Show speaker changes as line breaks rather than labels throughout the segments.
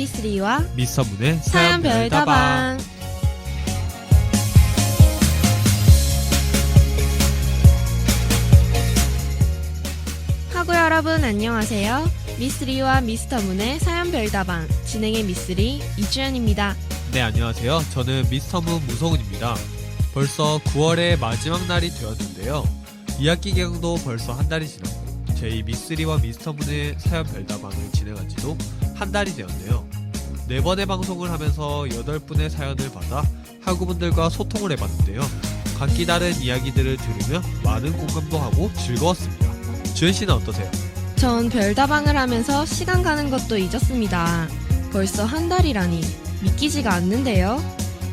미쓰리와
미스터문의
사연별다방. 하구 여러분 안녕하세요. 미쓰리와 미스터문의 사연별다방 진행의 미쓰리 이주연입니다.
네, 안녕하세요. 저는 미스터문 무성훈입니다. 벌써 9월의 마지막 날이 되었는데요. 2학기 개강도 벌써 한 달이 지났고 저희 미쓰리와 미스터문의 사연별다방을 진행한 지도 한 달이 되었네요. 4번의 방송을 하면서 8분의 사연을 받아 학우분들과 소통을 해봤는데요. 각기 다른 이야기들을 들으며 많은 공감도 하고 즐거웠습니다. 주연씨는 어떠세요?
전 별다방을 하면서 시간 가는 것도 잊었습니다. 벌써 한 달이라니 믿기지가 않는데요.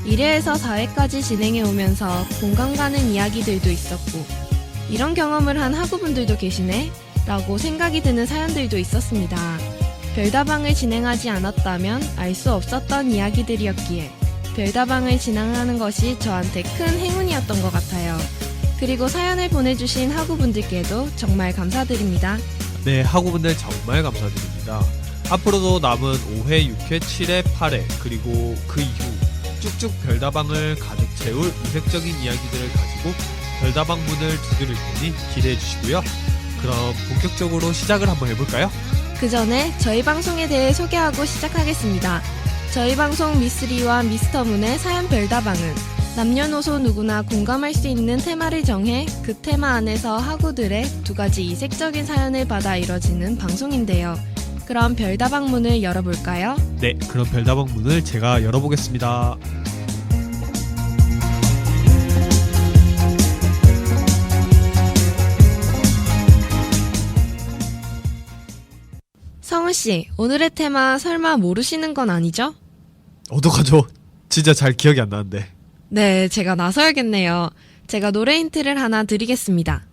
1회에서 4회까지 진행해 오면서 공감 가는 이야기들도 있었고 이런 경험을 한 학우분들도 계시네? 라고 생각이 드는 사연들도 있었습니다. 별다방을 진행하지 않았다면 알 수 없었던 이야기들이었기에 별다방을 진행하는 것이 저한테 큰 행운이었던 것 같아요. 그리고 사연을 보내주신 학우분들께도 정말 감사드립니다.
네, 학우분들 정말 감사드립니다. 앞으로도 남은 5회, 6회, 7회, 8회 그리고 그 이후 쭉쭉 별다방을 가득 채울 이색적인 이야기들을 가지고 별다방 문을 두드릴 테니 기대해 주시고요. 그럼 본격적으로 시작을 한번 해볼까요?
그 전에 저희 방송에 대해 소개하고 시작하겠습니다. 저희 방송 미쓰리와 미스터문의 사연 별다방은 남녀노소 누구나 공감할 수 있는 테마를 정해 그 테마 안에서 학우들의 2가지 이색적인 사연을 받아 이뤄지는 방송인데요. 그럼 별다방 문을 열어볼까요?
네, 그럼 별다방 문을 제가 열어보겠습니다.
성훈씨, 오늘의 테마 설마 모르시는 건 아니죠?
어떡하죠? 진짜 잘 기억이 안 나는데.
네, 제가 나서야겠네요. 제가 노래 힌트를 하나 드리겠습니다.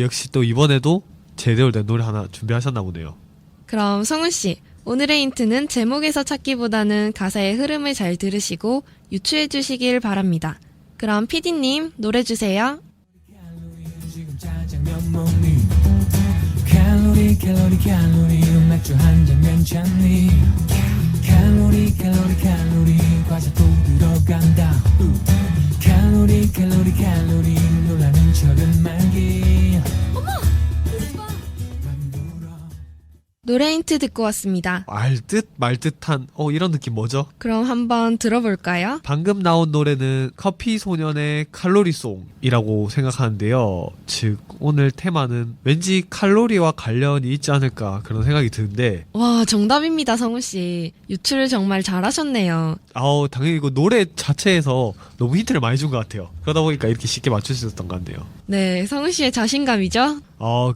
역시 또 이번에도 제대로 된 노래 하나 준비하셨나 보네요.
그럼 성훈씨, 오늘의 힌트는 제목에서 찾기보다는 가사의 흐름을 잘 들으시고 유추해 주시길 바랍니다. 그럼 PD님, 노래 주세요.
칼로리 맥주 한 잔 괜찮니 칼로리 과자도 들어간다 칼로리 놀라는 척은 말기
노래 힌트 듣고 왔습니다.
알듯 말듯한 이런 느낌 뭐죠?
그럼 한번 들어볼까요?
방금 나온 노래는 커피소년의 칼로리송이라고 생각하는데요. 즉 오늘 테마는 왠지 칼로리와 관련이 있지 않을까 그런 생각이 드는데
와, 정답입니다, 성훈씨. 유추를 정말 잘하셨네요.
당연히 이거 노래 자체에서 너무 힌트를 많이 준 것 같아요. 그러다 보니까 이렇게 쉽게 맞출 수 있었던 것 같네요.
네, 성훈씨의 자신감이죠?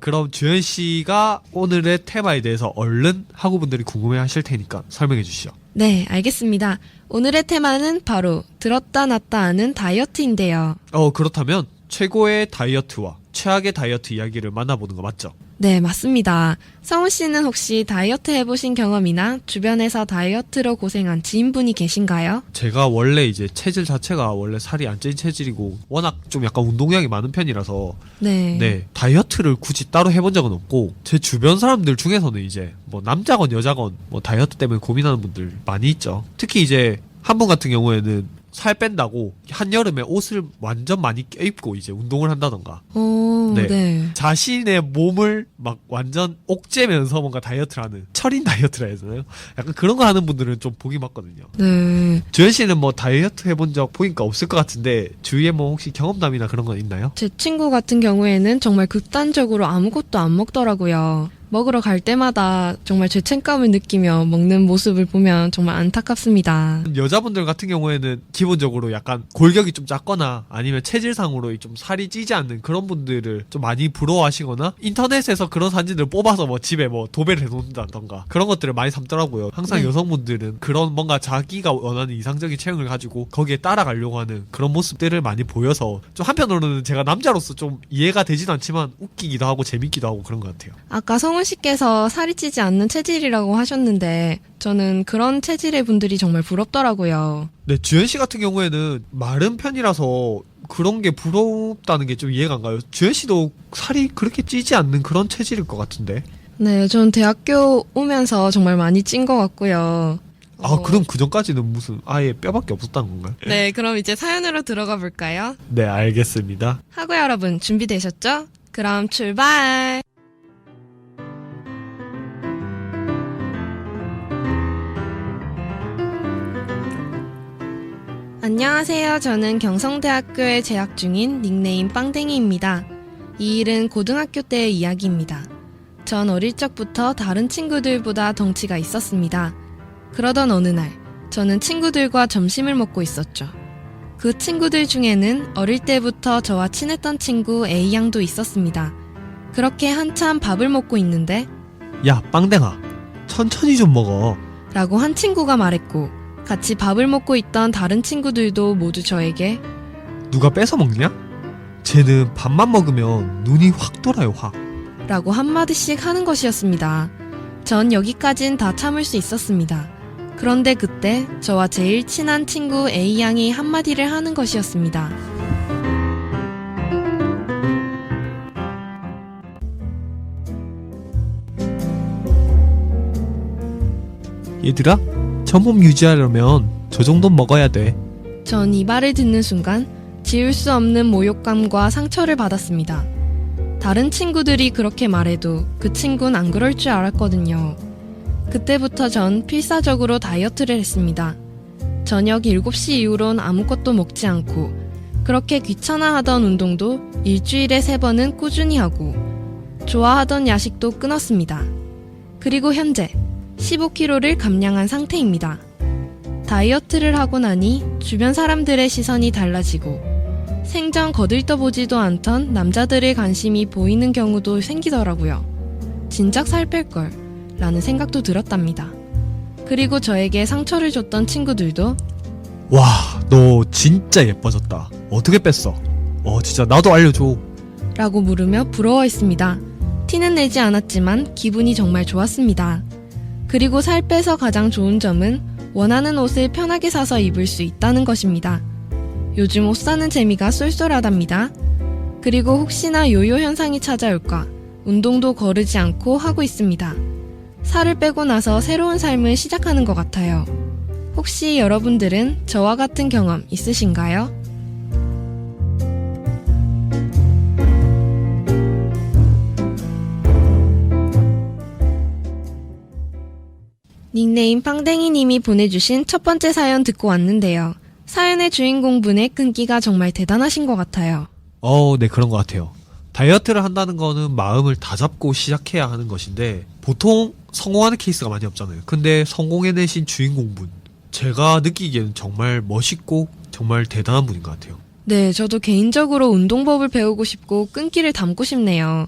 그럼 주연씨가 오늘의 테마에 대해서 얼른 학우분들이 궁금해 하실 테니까 설명해 주시죠.
네, 알겠습니다. 오늘의 테마는 바로 들었다 놨다 하는 다이어트인데요.
그렇다면 최고의 다이어트와 최악의 다이어트 이야기를 만나보는 거 맞죠?
네, 맞습니다. 성훈 씨는 혹시 다이어트 해보신 경험이나 주변에서 다이어트로 고생한 지인분이 계신가요?
제가 원래 이제 체질 자체가 원래 살이 안 찐 체질이고 워낙 좀 약간 운동량이 많은 편이라서 네, 다이어트를 굳이 따로 해본 적은 없고 제 주변 사람들 중에서는 이제 뭐 남자건 여자건 뭐 다이어트 때문에 고민하는 분들 많이 있죠. 특히 이제 한 분 같은 경우에는 살 뺀다고 한여름에 옷을 완전 많이 껴입고 이제 운동을 한다던가
네.
자신의 몸을 막 완전 옥죄면서 뭔가 다이어트를 하는 철인 다이어트라 해야 되나요? 약간 그런 거 하는 분들은 좀 보기 맞거든요.
네.
주현 씨는 뭐 다이어트 해본 적 보니까 없을 것 같은데 주위에 뭐 혹시 경험담이나 그런 건 있나요?
제 친구 같은 경우에는 정말 극단적으로 아무것도 안 먹더라고요. 먹으러 갈 때마다 정말 죄책감을 느끼며 먹는 모습을 보면 정말 안타깝습니다.
여자분들 같은 경우에는 기본적으로 약간 골격이 좀 작거나 아니면 체질상으로 좀 살이 찌지 않는 그런 분들을 좀 많이 부러워하시거나 인터넷에서 그런 사진들을 뽑아서 뭐 집에 뭐 도배를 해놓는다던가 그런 것들을 많이 삼더라고요. 항상
네.
여성분들은 그런 뭔가 자기가 원하는 이상적인 체형을 가지고 거기에 따라가려고 하는 그런 모습들을 많이 보여서 좀 한편으로는 제가 남자로서 좀 이해가 되진 않지만 웃기기도 하고 재밌기도 하고 그런 것 같아요.
아까 성훈 씨께서 살이 찌지 않는 체질이라고 하셨는데 저는 그런 체질의 분들이 정말 부럽더라고요.
네, 주현 씨 같은 경우에는 마른 편이라서 그런 게 부럽다는 게 좀 이해가 안 가요. 주현 씨도 살이 그렇게 찌지 않는 그런 체질일 것 같은데.
네, 전 대학교 오면서 정말 많이 찐 것 같고요.
그럼 그 전까지는 무슨 아예 뼈밖에 없었다는 건가요?
네, 그럼 이제 사연으로 들어가 볼까요?
네, 알겠습니다.
하고 여러분 준비되셨죠? 그럼 출발! 안녕하세요. 저는 경성대학교에 재학 중인 닉네임 빵댕이입니다. 이 일은 고등학교 때의 이야기입니다. 전 어릴 적부터 다른 친구들보다 덩치가 있었습니다. 그러던 어느 날, 저는 친구들과 점심을 먹고 있었죠. 그 친구들 중에는 어릴 때부터 저와 친했던 친구 A양도 있었습니다. 그렇게 한참 밥을 먹고 있는데
야, 빵댕아. 천천히 좀 먹어.
라고 한 친구가 말했고 같이 밥을 먹고 있던 다른 친구들도 모두 저에게
누가 뺏어 먹냐? 쟤는 밥만 먹으면 눈이 확 돌아요, 확.
라고 한마디씩 하는 것이었습니다. 전 여기까진 다 참을 수 있었습니다. 그런데 그때 저와 제일 친한 친구 A양이 한마디를 하는 것이었습니다.
얘들아, 저 몸 유지하려면 저 정도는 먹어야 돼.
전 이 말을 듣는 순간 지울 수 없는 모욕감과 상처를 받았습니다. 다른 친구들이 그렇게 말해도 그 친구는 안 그럴 줄 알았거든요. 그때부터 전 필사적으로 다이어트를 했습니다. 저녁 7시 이후론 아무것도 먹지 않고 그렇게 귀찮아하던 운동도 일주일에 3번은 꾸준히 하고 좋아하던 야식도 끊었습니다. 그리고 현재 15kg를 감량한 상태입니다. 다이어트를 하고 나니 주변 사람들의 시선이 달라지고 생전 거들떠보지도 않던 남자들의 관심이 보이는 경우도 생기더라고요. 진작 살 뺄걸 라는 생각도 들었답니다. 그리고 저에게 상처를 줬던 친구들도
와, 너 진짜 예뻐졌다. 어떻게 뺐어? 진짜 나도 알려줘.
라고 물으며 부러워했습니다. 티는 내지 않았지만 기분이 정말 좋았습니다. 그리고 살 빼서 가장 좋은 점은 원하는 옷을 편하게 사서 입을 수 있다는 것입니다. 요즘 옷 사는 재미가 쏠쏠하답니다. 그리고 혹시나 요요 현상이 찾아올까 운동도 거르지 않고 하고 있습니다. 살을 빼고 나서 새로운 삶을 시작하는 것 같아요. 혹시 여러분들은 저와 같은 경험 있으신가요? 닉네임 빵댕이님이 보내주신 첫 번째 사연 듣고 왔는데요. 사연의 주인공분의 끈기가 정말 대단하신 것 같아요.
네, 그런 것 같아요. 다이어트를 한다는 거는 마음을 다잡고 시작해야 하는 것인데 보통 성공하는 케이스가 많이 없잖아요. 근데 성공해내신 주인공분, 제가 느끼기에는 정말 멋있고 정말 대단한 분인 것 같아요.
네, 저도 개인적으로 운동법을 배우고 싶고 끈기를 담고 싶네요.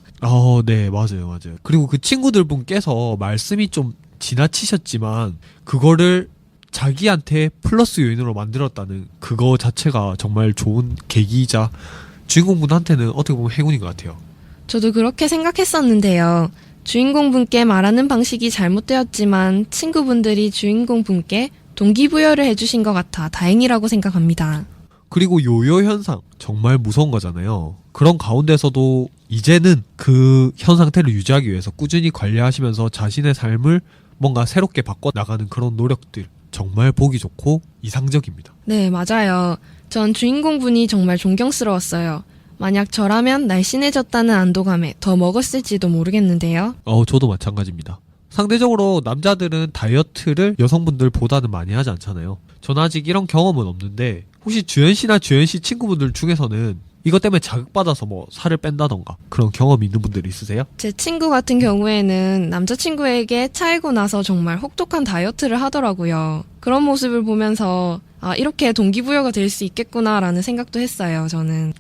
네, 맞아요. 그리고 그 친구들 분께서 말씀이 좀 지나치셨지만 그거를 자기한테 플러스 요인으로 만들었다는 그거 자체가 정말 좋은 계기이자 주인공분한테는 어떻게 보면 행운인 것 같아요.
저도 그렇게 생각했었는데요. 주인공분께 말하는 방식이 잘못되었지만 친구분들이 주인공분께 동기부여를 해주신 것 같아 다행이라고 생각합니다.
그리고 요요 현상 정말 무서운 거잖아요. 그런 가운데서도 이제는 그 현 상태를 유지하기 위해서 꾸준히 관리하시면서 자신의 삶을 뭔가 새롭게 바꿔나가는 그런 노력들 정말 보기 좋고 이상적입니다.
네, 맞아요. 전 주인공분이 정말 존경스러웠어요. 만약 저라면 날씬해졌다는 안도감에 더 먹었을지도 모르겠는데요.
저도 마찬가지입니다. 상대적으로 남자들은 다이어트를 여성분들보다는 많이 하지 않잖아요. 전 아직 이런 경험은 없는데 혹시 주현 씨나 주현 씨 친구분들 중에서는 이것 때문에 자극받아서 뭐 살을 뺀다던가 그런 경험이 있는 분들 있으세요?
제 친구 같은 경우에는 남자친구에게 차이고 나서 정말 혹독한 다이어트를 하더라고요. 그런 모습을 보면서 이렇게 동기부여가 될 수 있겠구나라는 생각도 했어요, 저는.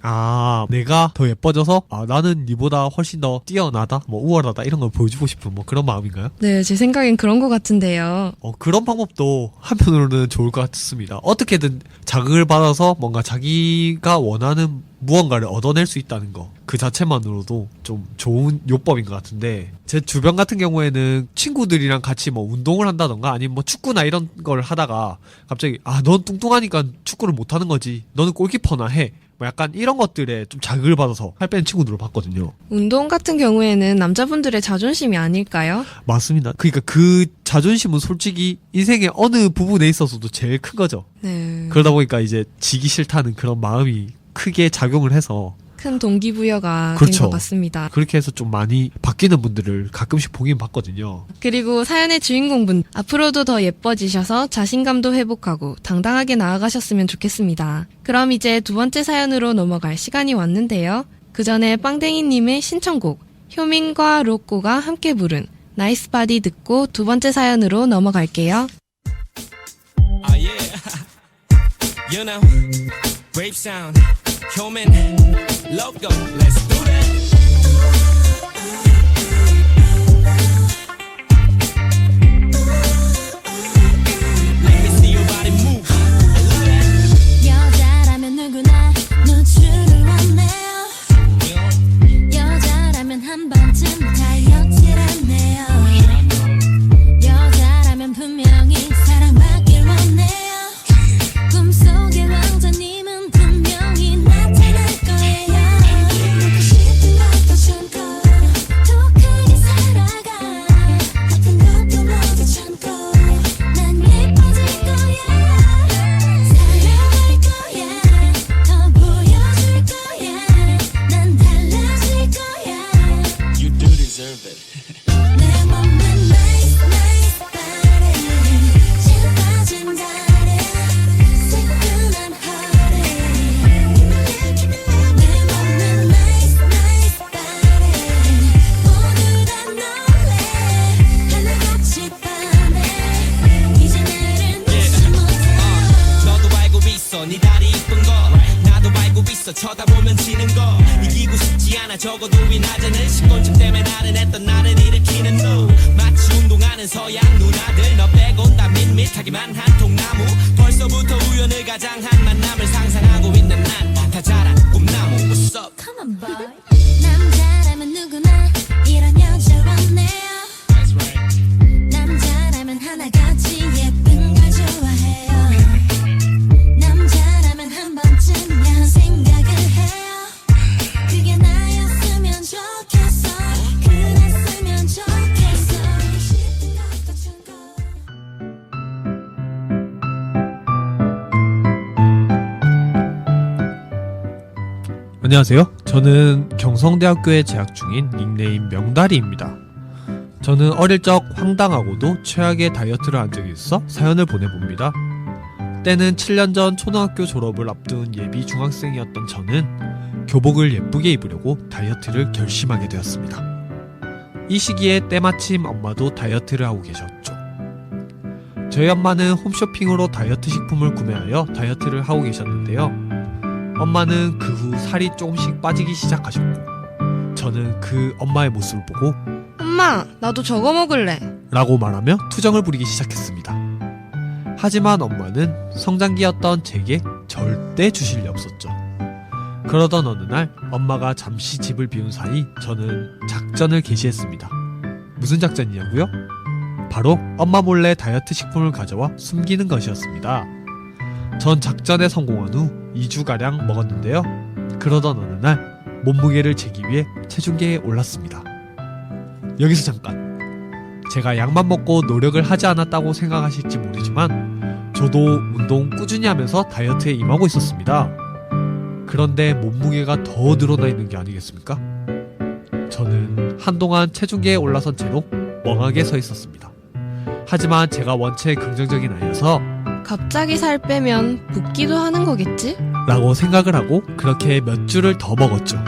내가 더 예뻐져서 나는 니보다 훨씬 더 뛰어나다, 뭐 우월하다 이런 걸 보여주고 싶은 뭐 그런 마음인가요?
네, 제 생각엔 그런 것 같은데요.
그런 방법도 한편으로는 좋을 것 같습니다. 어떻게든 자극을 받아서 뭔가 자기가 원하는 무언가를 얻어낼 수 있다는 거 그 자체만으로도 좀 좋은 요법인 것 같은데 제 주변 같은 경우에는 친구들이랑 같이 뭐 운동을 한다던가 아니면 뭐 축구나 이런 걸 하다가 갑자기 넌 뚱뚱하니까 축구를 못하는 거지, 너는 골키퍼나 해, 뭐 약간 이런 것들에 좀 자극을 받아서 살 빼는 친구들을 봤거든요.
운동 같은 경우에는 남자분들의 자존심이 아닐까요?
맞습니다. 그러니까 그 자존심은 솔직히 인생의 어느 부분에 있어서도 제일 큰 거죠.
네.
그러다 보니까 이제 지기 싫다는 그런 마음이 크게 작용을 해서
큰 동기부여가 된
그렇죠.
것 같습니다.
그렇게 해서 좀 많이 바뀌는 분들을 가끔씩 보긴 봤거든요.
그리고 사연의 주인공분, 앞으로도 더 예뻐지셔서 자신감도 회복하고 당당하게 나아가셨으면 좋겠습니다. 그럼 이제 두 번째 사연으로 넘어갈 시간이 왔는데요. 그 전에 빵댕이님의 신청곡, 효민과 로꼬가 함께 부른 나이스 바디 듣고 두 번째 사연으로 넘어갈게요.
Oh yeah, you know, brave sound, human, loco, let's do that. Let me see your body move.
여자라면 누구나 노출을 원해요. 여자라면 한 번쯤 다이어트를 했네요. 여자라면 분명히 사랑받길 원해요. 꿈속의 왕자님은 분명히 나타날 거예요. 먹고 싶은 것도 참고 더 크게 살아가. 아픈 것도 모두 참고 난 예뻐질 거야. 사랑할 거야. 더 보여줄 거야. 난 달라질 거야.
You do deserve it.
내 몸은 nice nice body. 질 빠진 다리. 새끈한 허리. 내 몸은 nice nice body. 모두 다 놀래. 하늘같이 반해. 이제 나를 놓지 못해.
너도 알고 있어 네 다리 이쁜 거 나도 알고 있어 쳐다보면 지는 거 이기고 싶지 않아 적어도 위나자는 신곤증 때문에 나른했던 나를 일으키는 너 마치 운동하는 서양 누나들 너 빼곤 다 밋밋하기만 한 통나무 벌써부터 우연을 가장한 만남을 상상하고 있는 난 다 자란 꿈나무 What's up?
Come on boy. 남자라면 누구나 이런 여자 원해요.
That's right.
남자라면 하나같이 예쁜 걸 좋아해요. 남자라면 한 번쯤 생각을 해요. 그게 나였으면 좋겠어. 그랬으면 좋겠어. 싶은 것도 참고.
안녕하세요. 저는 경성대학교에 재학 중인 닉네임 명다리입니다. 저는 어릴 적 황당하고도 최악의 다이어트를 한 적이 있어 사연을 보내봅니다. 때는 7년 전 초등학교 졸업을 앞둔 예비 중학생이었던 저는 교복을 예쁘게 입으려고 다이어트를 결심하게 되었습니다. 이 시기에 때마침 엄마도 다이어트를 하고 계셨죠. 저희 엄마는 홈쇼핑으로 다이어트 식품을 구매하여 다이어트를 하고 계셨는데요. 엄마는 그 후 살이 조금씩 빠지기 시작하셨고 저는 그 엄마의 모습을 보고
엄마, 나도 저거 먹을래.
라고 말하며 투정을 부리기 시작했습니다. 하지만 엄마는 성장기였던 제게 절대 주실 리 없었죠. 그러던 어느 날 엄마가 잠시 집을 비운 사이 저는 작전을 개시했습니다. 무슨 작전이냐고요? 바로 엄마 몰래 다이어트 식품을 가져와 숨기는 것이었습니다. 전 작전에 성공한 후 2주가량 먹었는데요. 그러던 어느 날 몸무게를 재기 위해 체중계에 올랐습니다. 여기서 잠깐, 제가 약만 먹고 노력을 하지 않았다고 생각하실지 모르지만 저도 운동 꾸준히 하면서 다이어트에 임하고 있었습니다. 그런데 몸무게가 더 늘어나 있는 게 아니겠습니까? 저는 한동안 체중계에 올라선 채로 멍하게 서 있었습니다. 하지만 제가 원체 긍정적인 아이여서
갑자기 살 빼면 붓기도 하는 거겠지?
라고 생각을 하고 그렇게 몇 주를 더 먹었죠.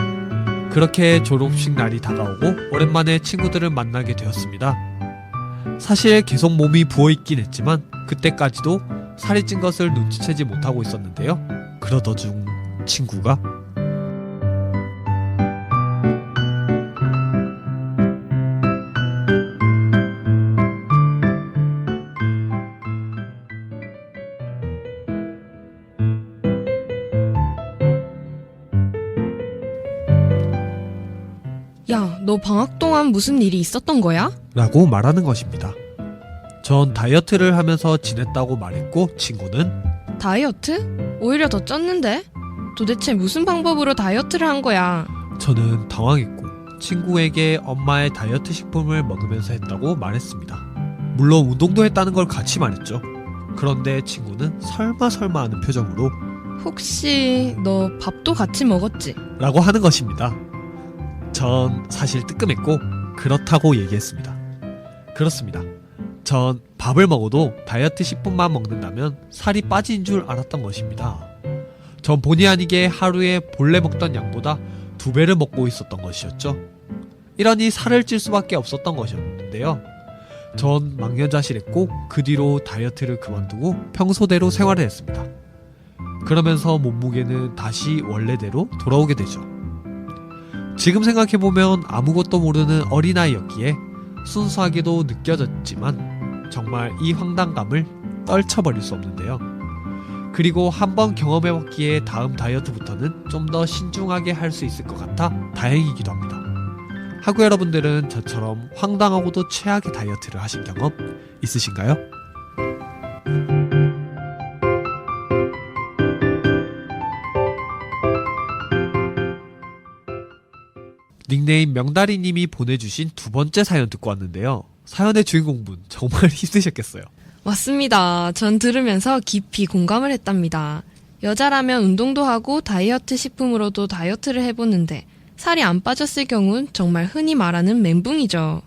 그렇게 졸업식 날이 다가오고 오랜만에 친구들을 만나게 되었습니다. 사실 계속 몸이 부어있긴 했지만 그때까지도 살이 찐 것을 눈치채지 못하고 있었는데요. 그러던 중 친구가
야, 너 방학 동안 무슨 일이 있었던 거야?
라고 말하는 것입니다. 전 다이어트를 하면서 지냈다고 말했고 친구는
다이어트? 오히려 더 쪘는데? 도대체 무슨 방법으로 다이어트를 한 거야?
저는 당황했고 친구에게 엄마의 다이어트 식품을 먹으면서 했다고 말했습니다. 물론 운동도 했다는 걸 같이 말했죠. 그런데 친구는 설마 하는 표정으로
혹시 너 밥도 같이 먹었지?
라고 하는 것입니다. 전 사실 뜨끔했고 그렇다고 얘기했습니다. 그렇습니다. 전 밥을 먹어도 다이어트 식품만 먹는다면 살이 빠진 줄 알았던 것입니다. 전 본의 아니게 하루에 본래 먹던 양보다 2배를 먹고 있었던 것이었죠. 이러니 살을 찔 수밖에 없었던 것이었는데요. 전 망연자실했고 그 뒤로 다이어트를 그만두고 평소대로 생활을 했습니다. 그러면서 몸무게는 다시 원래대로 돌아오게 되죠. 지금 생각해보면 아무것도 모르는 어린아이였기에 순수하게도 느껴졌지만 정말 이 황당감을 떨쳐버릴 수 없는데요. 그리고 한번 경험해봤기에 다음 다이어트부터는 좀 더 신중하게 할 수 있을 것 같아 다행이기도 합니다. 하구 여러분들은 저처럼 황당하고도 최악의 다이어트를 하신 경험 있으신가요? 닉네임 명다리님이 보내주신 2번째 사연 듣고 왔는데요. 사연의 주인공분 정말 힘드셨겠어요.
맞습니다. 전 들으면서 깊이 공감을 했답니다. 여자라면 운동도 하고 다이어트 식품으로도 다이어트를 해보는데 살이 안 빠졌을 경우는 정말 흔히 말하는 멘붕이죠.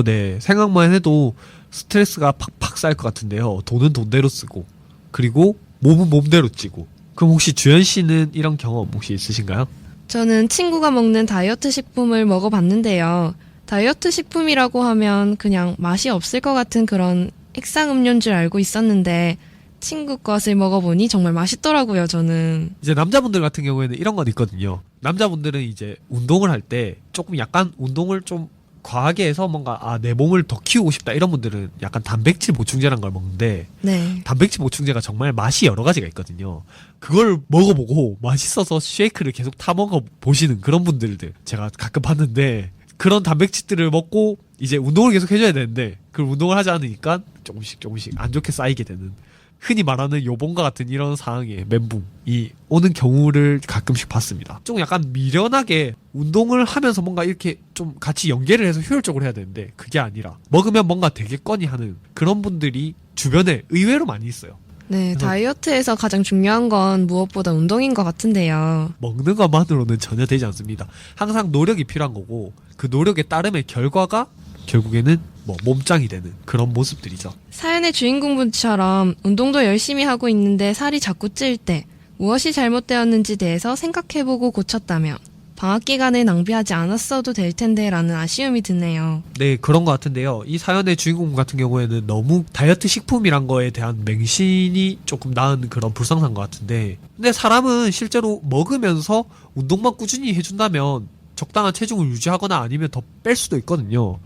네. 생각만 해도 스트레스가 팍팍 쌓일 것 같은데요. 돈은 돈대로 쓰고 그리고 몸은 몸대로 찌고. 그럼 혹시 주연 씨는 이런 경험 혹시 있으신가요?
저는 친구가 먹는 다이어트 식품을 먹어봤는데요. 다이어트 식품이라고 하면 그냥 맛이 없을 것 같은 그런 액상 음료인 줄 알고 있었는데 친구 것을 먹어보니 정말 맛있더라고요, 저는.
이제 남자분들 같은 경우에는 이런 건 있거든요. 남자분들은 이제 운동을 할 때 조금 약간 운동을 좀 과하게 해서 뭔가 내 몸을 더 키우고 싶다 이런 분들은 약간 단백질 보충제란 걸 먹는데
네.
단백질 보충제가 정말 맛이 여러 가지가 있거든요. 그걸 먹어보고 맛있어서 쉐이크를 계속 타 먹어보시는 그런 분들들 제가 가끔 봤는데 그런 단백질들을 먹고 이제 운동을 계속 해줘야 되는데 그걸 운동을 하지 않으니까 조금씩 안 좋게 쌓이게 되는 흔히 말하는 요번과 같은 이런 상황에 멘붕이 오는 경우를 가끔씩 봤습니다. 좀 약간 미련하게 운동을 하면서 뭔가 이렇게 좀 같이 연계를 해서 효율적으로 해야 되는데 그게 아니라 먹으면 뭔가 되겠거니 하는 그런 분들이 주변에 의외로 많이 있어요.
네, 다이어트에서 가장 중요한 건 무엇보다 운동인 것 같은데요.
먹는 것만으로는 전혀 되지 않습니다. 항상 노력이 필요한 거고 그 노력에 따름의 결과가 결국에는 몸짱이 되는 그런 모습들이죠.
사연의 주인공분처럼 운동도 열심히 하고 있는데 살이 자꾸 찔 때 무엇이 잘못되었는지 대해서 생각해보고 고쳤다면 방학 기간을 낭비하지 않았어도 될 텐데 라는 아쉬움이 드네요.
네, 그런 것 같은데요. 이 사연의 주인공 같은 경우에는 너무 다이어트 식품이란 거에 대한 맹신이 조금 낳은 그런 불상사인 것 같은데 근데 사람은 실제로 먹으면서 운동만 꾸준히 해준다면 적당한 체중을 유지하거나 아니면 더 뺄 수도 있거든요.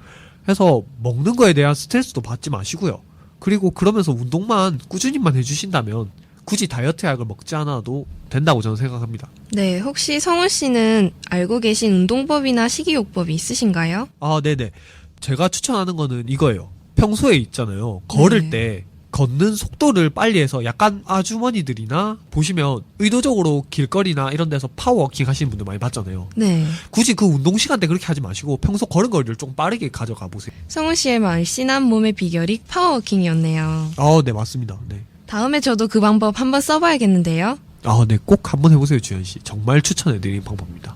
그래서 먹는 거에 대한 스트레스도 받지 마시고요. 그리고 그러면서 운동만 꾸준히만 해주신다면 굳이 다이어트 약을 먹지 않아도 된다고 저는 생각합니다.
네, 혹시 성훈 씨는 알고 계신 운동법이나 식이요법이 있으신가요?
네네. 제가 추천하는 거는 이거예요. 평소에 있잖아요. 걸을 때 걷는 속도를 빨리 해서 약간 아주머니들이나 보시면 의도적으로 길거리나 이런 데서 파워워킹 하시는 분들 많이 봤잖아요.
네.
굳이 그 운동 시간 때 그렇게 하지 마시고 평소 걸은 거리를 좀 빠르게 가져가 보세요.
성훈 씨의 말씬한 몸의 비결이 파워워킹이었네요.
네, 맞습니다. 네.
다음에 저도 그 방법 한번 써봐야겠는데요.
네, 꼭 한번 해보세요, 주현씨. 정말 추천해드리는 방법입니다.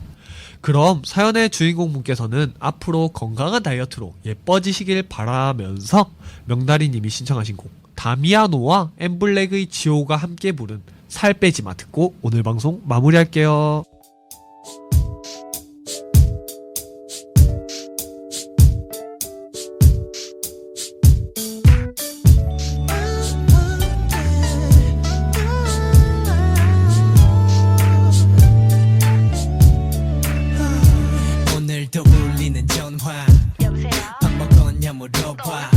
그럼 사연의 주인공분께서는 앞으로 건강한 다이어트로 예뻐지시길 바라면서 명다리님이 신청하신 곡 다미아노와 엠블랙의 지호가 함께 부른 살 빼지마 듣고 오늘 방송 마무리할게요.
오늘도 울리는 전화 밥 먹었냐 물어봐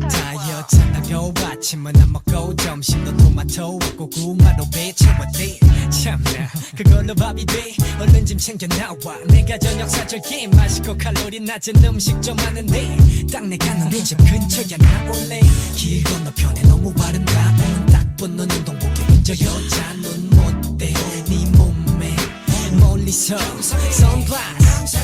다이어트 한다고 아침은 안 먹고 점심도 토마토와 고구마로 배 채웠대 참나 그걸로 밥이 돼 얼른 짐 챙겨 나와 내가 저녁 사줄게 맛있고 칼로리 낮은 음식 좀 하는데 딱 내가 너네 집 근처야 나올래 길 건너편에 너무 아름다운 딱 붙는 운동복에 은저 여자 눈 못대 네 몸 멀리서 선글라스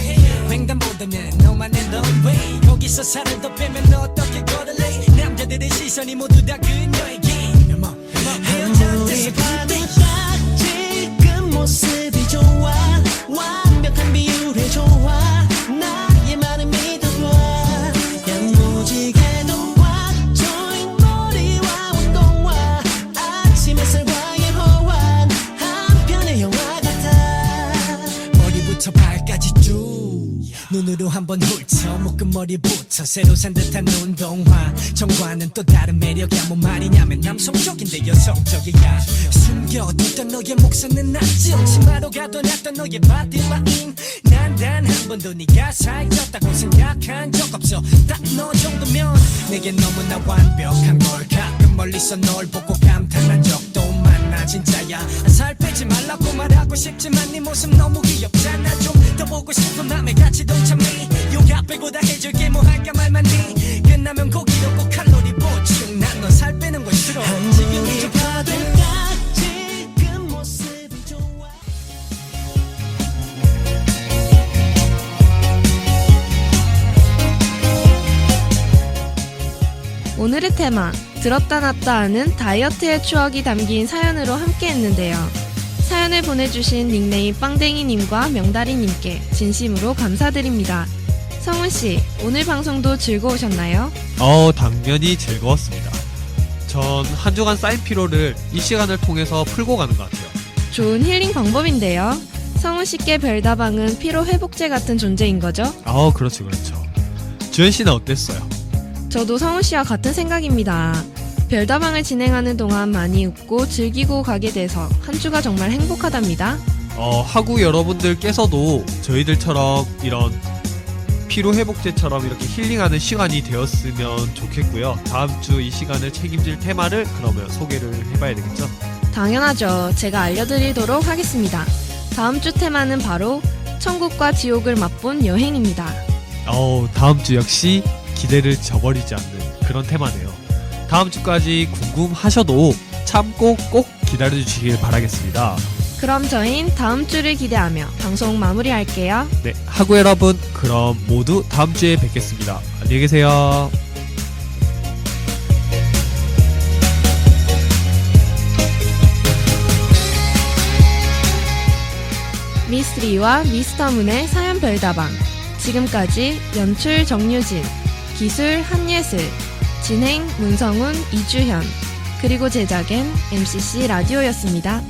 횡단보도면 너만의 런웨이 거기서 살을 더 빼면 너 어떻게 걸을래 남자들의 시선이 모두 다 그녀에게
아무리 봐도 딱 지금 모습이 좋아 완벽한 비율에 좋아 나의 말을 믿어봐 야무지게도 꽉 조인 머리와 운동화 아침 햇살과의 호환 한편의 영화 같아
머리부터 발까지 쭉 눈으로 한번 훑어 묶음머리부터 새로 산 듯한 운동화 정과는 또 다른 매력이야 뭔 말이냐면 남성적인데 여성적이야 숨겨뒀던 너의 목소리는 낯지 치마로 가둬놨던 너의 바디라인 난 단 한 번도 네가 살쪘다고 생각한 적 없어 딱 너 정도면 내겐 너무나 완벽한 걸 가끔 멀리서 널 보고 감탄한 적도 많아 진짜야 살 빼지 말라고 말하고 싶지만 네 모습 너무 귀엽잖아 좀 더 보고 싶은 맘에 같이 동참해 요가 빼고 다 해줄게 뭐 할까 말만 해 끝나면 고기로 꼭 칼로리 보충 난 너 살 빼는 거 싫어
아무리 봐도 딱 지금 모습이 좋아
오늘의 테마, 들었다 놨다 하는 다이어트의 추억이 담긴 사연으로 함께 했는데요. 사연을 보내주신 닉네임 빵댕이님과 명다리님께 진심으로 감사드립니다. 성훈씨, 오늘 방송도 즐거우셨나요?
당연히 즐거웠습니다. 전 한 주간 쌓인 피로를 이 시간을 통해서 풀고 가는 것 같아요.
좋은 힐링 방법인데요. 성훈씨께 별다방은 피로회복제 같은 존재인 거죠?
그렇죠. 주현씨는 어땠어요?
저도 성훈씨와 같은 생각입니다. 별다방을 진행하는 동안 많이 웃고 즐기고 가게 돼서 한 주가 정말 행복하답니다.
하구 여러분들께서도 저희들처럼 이런 피로회복제처럼 이렇게 힐링하는 시간이 되었으면 좋겠고요. 다음 주 이 시간을 책임질 테마를 그러면 소개를 해봐야 되겠죠?
당연하죠. 제가 알려드리도록 하겠습니다. 다음 주 테마는 바로 천국과 지옥을 맛본 여행입니다.
다음 주 역시 기대를 저버리지 않는 그런 테마네요. 다음 주까지 궁금하셔도 참고 꼭 기다려주시길 바라겠습니다.
그럼 저흰 다음 주를 기대하며 방송 마무리할게요.
네, 하구 여러분, 그럼 모두 다음 주에 뵙겠습니다. 안녕히 계세요.
미스리와 미스터문의 사연 별다방. 지금까지 연출 정유진, 기술 한예슬, 진행 문성훈, 이주현, 그리고 제작엔 MCC 라디오였습니다.